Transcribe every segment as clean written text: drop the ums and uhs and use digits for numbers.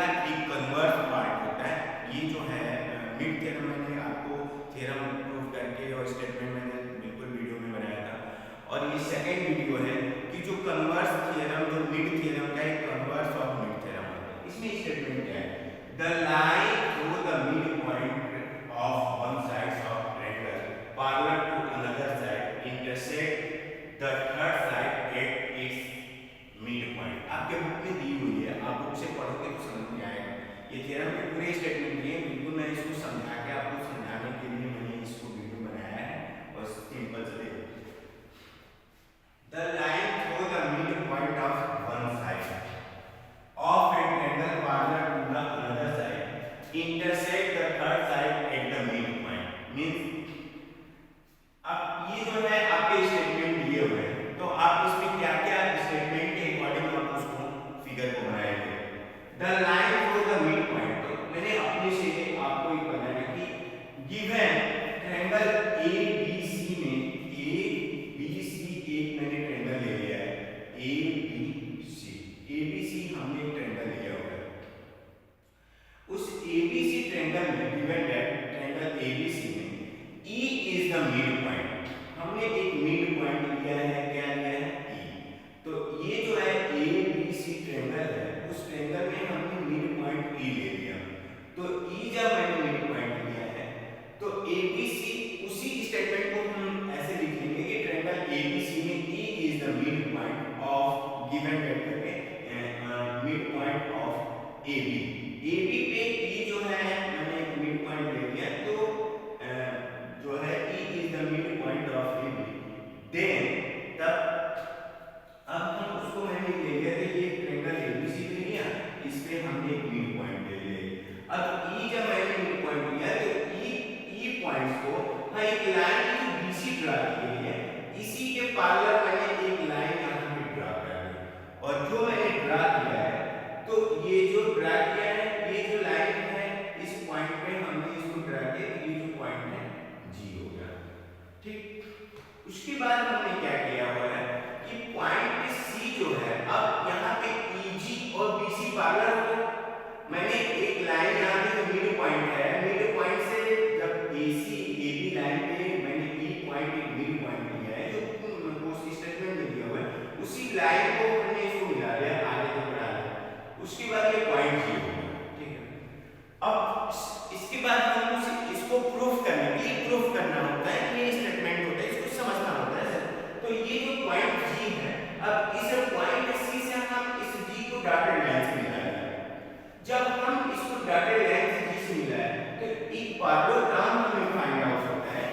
का एक converse part होता है। ये जो है मिड थ्योरम मैंने आपको थ्योरम प्रूव करके और स्टेटमेंट मैंने बिल्कुल वीडियो में बनाया था, और ये सेकंड वीडियो है कि जो कन्वर्स थ्योरम, जो मिड थ्योरम का एक कन्वर्स ऑफ मिड थ्योरम होता है। इसमें स्टेटमेंट क्या है, the line through the mid point of one side of triangle parallel to another side intersect the third side at its mid point. आपके book में दी हुई है, आप बुक से पढ़ोगे तो समझ में आएगा। ये थ्योरम के पूरे स्टेटमेंट दिए, बिल्कुल मैं इसको समझा के आपको समझाने के लिए मैंने इसको वीडियो बनाया है, और सिंपल से देखो। The line through the mid point of one side of a triangle parallel to the another side intersect the third side at the mid point. Means अब ये जो है आपके स्टेटमेंट दिए हुए हैं, तो आप इसमें क्या-क्या स्टेटमेंट के अकॉर्डिंग आप उसको फिगर को बनाएंगे। The line through the mid point, तो मैंने अपने से आपको एक बताया कि गिवन ट्रायंगल ABC में ABC एक मैंने ट्रायंगल ले लिया है, ABC हमने एक ट्रायंगल लिया हुआ है। उस ABC ट्रायंगल में गिवन ट्रायंगल ABC में E is the mid point. हमने एक मिड पॉइंट लिया है, क्या लिया है, E। तो ये जो है ABC ट्रायंगल है, उस ट्रायंगल में हमने मिड पॉइंट E ले लिया। तो E जब मैंने मिड पॉइंट लिया है, तो ABC उसी स्टेटमेंट को हम ऐसे लिख लेंगे कि ट्रायंगल ABC में E is the mid point of given vector के mid point of AB। AB पे E जो है मैंने एक मिड पॉइंट ले लिया, तो जो है E is the mid point of AB। Then तब अब हम उसको मैंने ले लिया कि ये ट्रायंगल ABC ले लिया, इस पे हमने एक मिड पॉइंट ले लिया। अब E जब मैंने मिड पॉइंट लिया, तो E पॉइंट्स को मैं एक लाइन की जो BC ड्रा की गई है, इसी के पैरेलल मैंने एक लाइन यहाँ पे ड्रा कर दी, और जो मैंने ड्रा किया है, तो ये जो ड्रा किया है, ये जो लाइन है, इस पॉइंट पे हमने इसको ड्रा किया, ये जो पॉइंट है G हो गया, ठीक। उसके बाद हमने क्या किया हुआ है कि पॉइंट C जो है, अब यहाँ पे EG और BC पैरेलल हो गए। मैंने एक लाइन यहाँ पे जो मिड पॉइंट है, मिड पॉइंट से जब AC AB लाइन पे मैंने E पॉइंट एक मिड पॉइंट लिया है, जो उस स्टेटमेंट में दिया हुआ है, उसी लाइन को हमने इसको मिला दिया, आगे तक बढ़ा दिया। उसके बाद ये पॉइंट G हो गया, ठीक है। अब इसके बाद हम इसको प्रूफ करने के लिए प्रूफ करना होता है, ये स्टेटमेंट होता है, इसको समझना होता है। तो ये जो पॉइंट G है, अब इस पॉइंट C से हम इस G को डॉटेड लाइन से मिलाएंगे। जब हम इसको डॉटेड लाइन से G से मिलाएं, तो एक पैरेललोग्राम हमें फाइंड आउट होता है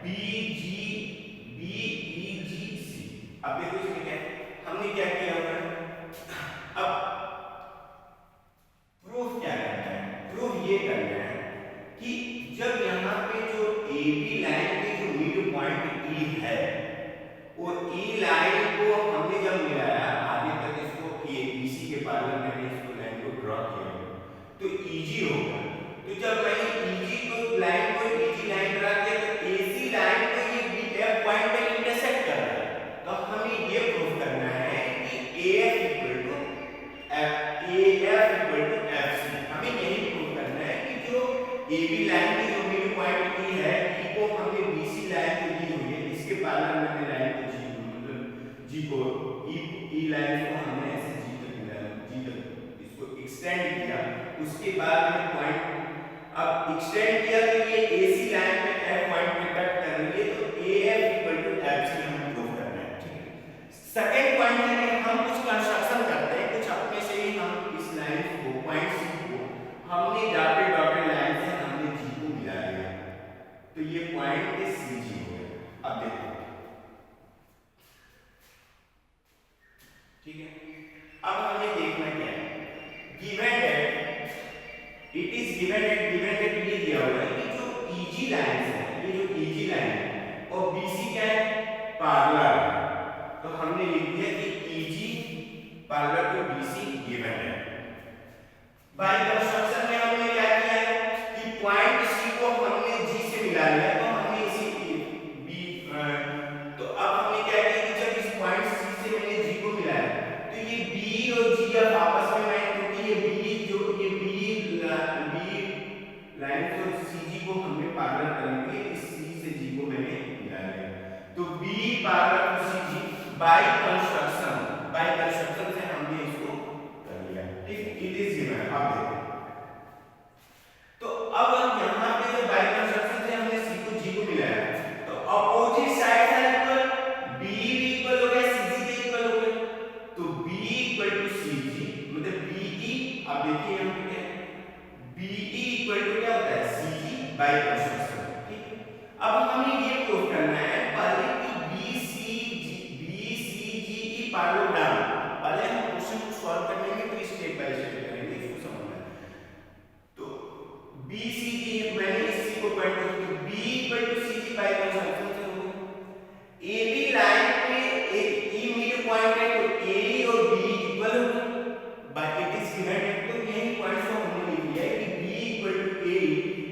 BEGC। अब देखो इसमें क्या हमने क्या किया हुआ है, अब प्रूफ क्या करना है, प्रूफ ये करना है कि जब यहाँ पे जो AB लाइन पे जो मिड पॉइंट E है, वो E लाइन को हमने जब मिलाया आगे तक, इसको BC के पैरेलल मैंने इसको लाइन को ड्रा किया, तो EG होगा। तो जब मैंने EG को लाइन को EG लाइन ड्रा किया, तो AC लाइन को ये BF पॉइंट पे इंटरसेक्ट कर रहा है। तो हमें ये प्रूफ करना है कि AF इक्वल टू FC। हमें यही प्रूफ करना है कि जो AB लाइन की जो मिड पॉइंट E है, E को हमने BC लाइन को दी हुई है, इसके पैरेलल मैंने लाइन को G को E लाइन को हमने ऐसे G तक मिलाया, G तक इसको एक्सटेंड किया। उसके बाद में पॉइंट अब एक्सटेंड किया, तो ये AC लाइन पे F पॉइंट पे कट कर रही है, तो AF इक्वल टू FC हमें प्रूव करना है, ठीक है। सेकंड पॉइंट है कि हम कुछ कंस्ट्रक्शन करते हैं, कुछ अपने से ही हम इस लाइन को पॉइंट C को हमने डॉटेड लाइन से हमने G को मिला लिया, तो ये पॉइंट CG हो गया। अब देखो, ठीक है। अब हमें देखना क्या है, given that it is given that ये दिया हुआ है कि जो EG लाइन है, ये जो EG लाइन है और BC क्या है, पैरेलल। तो हमने लिख दिया कि EG parallel to BC given है। बाय कंस्ट्रक्शन में हमने क्या किया है कि पॉइंट C को हमने G से मिला लिया, तो हमने इसी तो अब हमने क्या किया कि जब इस पॉइंट C से मैंने G को मिलाया, तो ये B और G अब आपस में मैं, क्योंकि ये B जो ये B बाय कंस्ट्रक्शन से हमने इसको कर लिया। ठीक, इट इज गिवन। अब देखो, तो अब यहाँ पे जो बाय कंस्ट्रक्शन से हमने सी को जी को मिलाया, तो अपोजिट साइड है इक्वल, बी भी इक्वल हो गया, सी जी के इक्वल हो गया, तो बी इक्वल टू सी जी मतलब बीई। अब देखिए यहाँ पे क्या है, बीई इक्वल टू क्या होता है, सी जी बाय कंस्ट्रक्शन। ठीक है, अब हमें ये प्रूव करना है पहले कि बी सी जी ई पैरेललोग्राम। पहले हम क्वेश्चन को सॉल्व करने में तो स्टेप बाय स्टेप करेंगे, इसको समझना है। तो बी सी जी मैंने इस सी को पॉइंट कर दिया, B equal to C G by construction से हो गया। ए बी लाइन पे एक ई मिड पॉइंट है, तो ए और बी इक्वल हो गए, बट इट इज गिवन है, तो यही पॉइंट को हमने लिख दिया है कि B equal to A,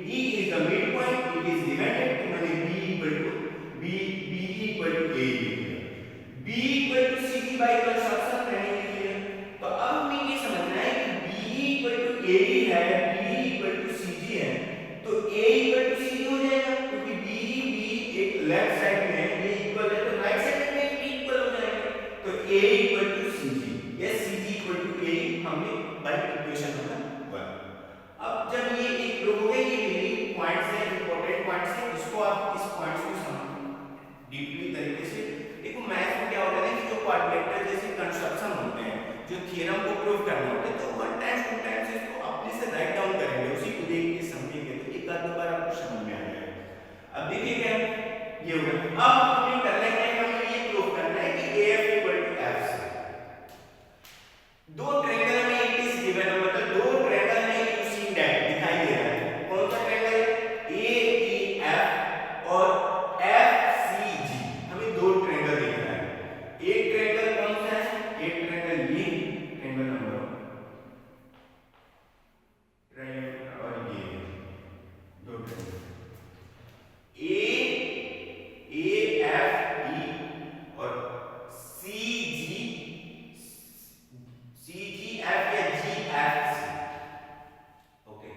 E is the mid point, it is given है, तो मैंने B equal to B equal to A लिख दिया। B equal to C G by construction मैंने लिख दिया। तो अब हमें ये समझना है कि बी इक्वल टू ए है, बी इक्वल टू सी जी है, तो ए इक्वल टू सी जी हो जाएगा, क्योंकि बी एक लेफ्ट साइड में है, ये इक्वल है, तो राइट साइड में भी इक्वल हो जाएगा, तो ए इक्वल टू सी जी या सी जी इक्वल टू ए हमने बाय इक्वेशन नंबर 1। अब जब ये एक प्रूव हो गया, ये मेरी पॉइंट्स है, इंपॉर्टेंट पॉइंट्स है, इसको आप इस पॉइंट्स को समझ डीपली तरीके से देखो। मैथ्स में क्या होता है कि जो क्वाड्रेटर जैसे कंस्ट्रक्शन होते हैं, जो थ्योरम को प्रूव करना होता है, तो वन टाइम टू टाइम्स इसको अपने से राइट डाउन करेंगे, उसी को देख के समझेंगे, तो एक आध बार आपको समझ में आ जाएगा। अब देखिए क्या ये हो गया। अब हमें करना है, हमें ये प्रूव करना है कि AF इक्वल टू F से दो ट्रायंगल में इट इज गिवन, मतलब दो ट्रायंगल में यूजिंग दैट दिखाई दे रहा है। कौन सा ट्रायंगल है, AEF और FCG, हमें दो ट्रायंगल दिख रहा है। एक ट्रायंगल कौन सा है, एक ट्रायंगल ये ट्रायंगल नंबर ट्रायंगल और ये दो ट्रायंगल AFE और CGF या GFC। ओके,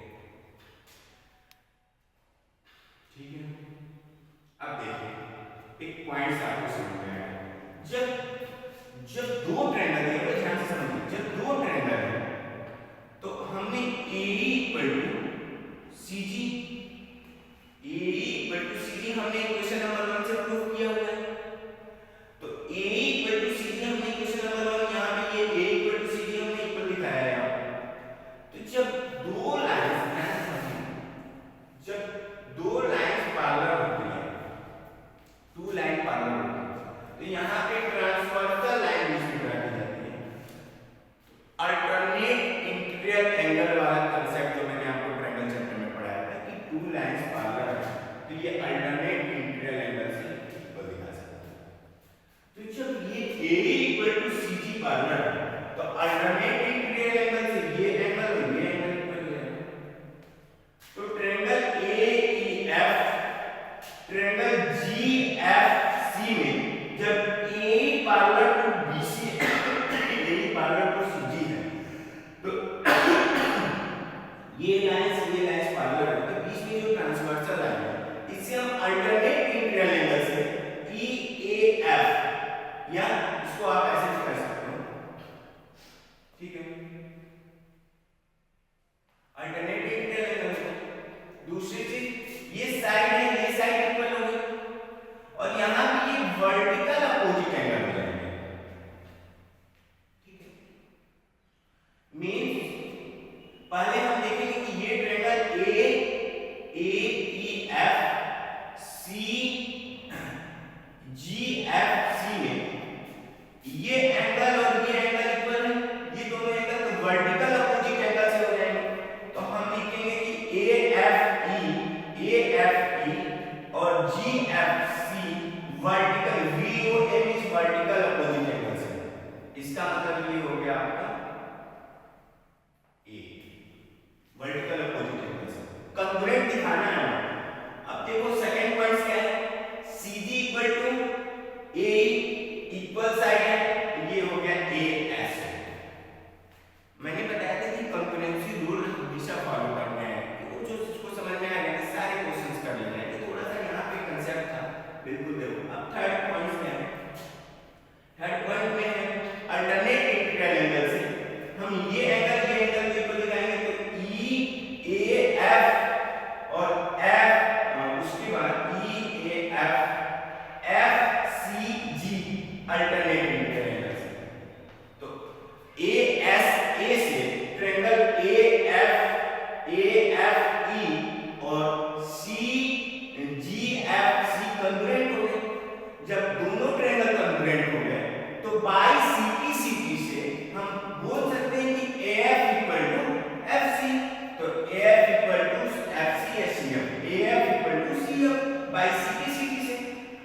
ठीक है। अब देखिए एक पॉइंट आपको समझ में आया, जब दो ट्रायंगल है, ध्यान से समझिए, जब दो ट्रायंगल है तो हमने AE equal to CG, AE equal to CG हमने इक्वेशन नंबर 1 से प्रूव किया हुआ है। तो AE इक्वल टू CG हमने इक्वेशन नंबर 1, यहां पे ये A इक्वल टू CG हमने इक्वल दिखाया है यहां। तो जब दो लाइंस पैरेलल होती है, टू लाइन पैरेलल होती है, तो यहां पे ट्रांसवर्सल लाइन बीच में ड्रा की जाती है। अल्टरनेट इंटीरियर एंगल वाला कांसेप्ट जो मैंने आपको ट्रायंगल चैप्टर में पढ़ाया था कि टू लाइंस पैरेलल है, तो ये अल्टरनेट इंटीरियर एंगल से इक्वल दिखा सकते हैं। तो जब ये AE equal to CG parallel है, तो अल्टरनेट इंटीरियर एंगल से ये एंगल इक्वल हो जाएगा। तो ट्रायंगल AEF ट्रायंगल GFC में जब AE parallel to BC AE parallel to CG है, तो ये लाइंस पैरेलल है, तो बीच में जो ट्रांसवर्सल लाइन है, इससे हम अल्टरनेट इंटीरियर एंगल से EAF, या इसको आप ऐसे भी कर सकते हो, ठीक है, अल्टरनेट इंटीरियर एंगल। दूसरी चीज ये साइड है, ये साइड इक्वल हो गई, और यहां भी ये वर्टिकल अपोजिट एंगल हो जाएंगे, ठीक है। मींस पहले हम देखेंगे कि ये ट्रायंगल AEF CGFC में ये एंगल और ये एंगल इक्वल है, ये दोनों एंगल तो वर्टिकल अपोजिट एंगल से हो जाएंगे, तो हम लिखेंगे कि AFE और GFC vertical, VOM is vertical opposite angle से। इसका मतलब ये हो गया आपका A वर्टिकल अपोजिट एंगल से कंग्रुएंट दिखाना है। अब देखो सेकंड पॉइंट क्या है, CG equal to A equal side है, तो ये हो गया AS। मैंने बताया था कि कंकरेंसी रूल हमेशा फॉलो करना है, तो जो जिसको समझ में आ गया सारे क्वेश्चंस कर लेना है। तो थोड़ा सा यहाँ पे कंसेप्ट था, बिल्कुल देखो। अब थर्ड पॉइंट क्या है, थर्ड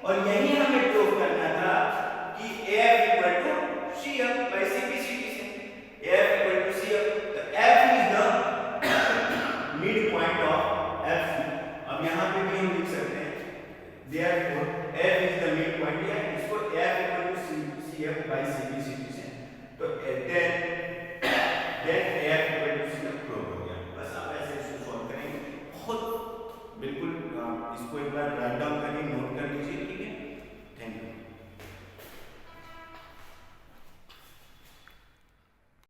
और यही हमें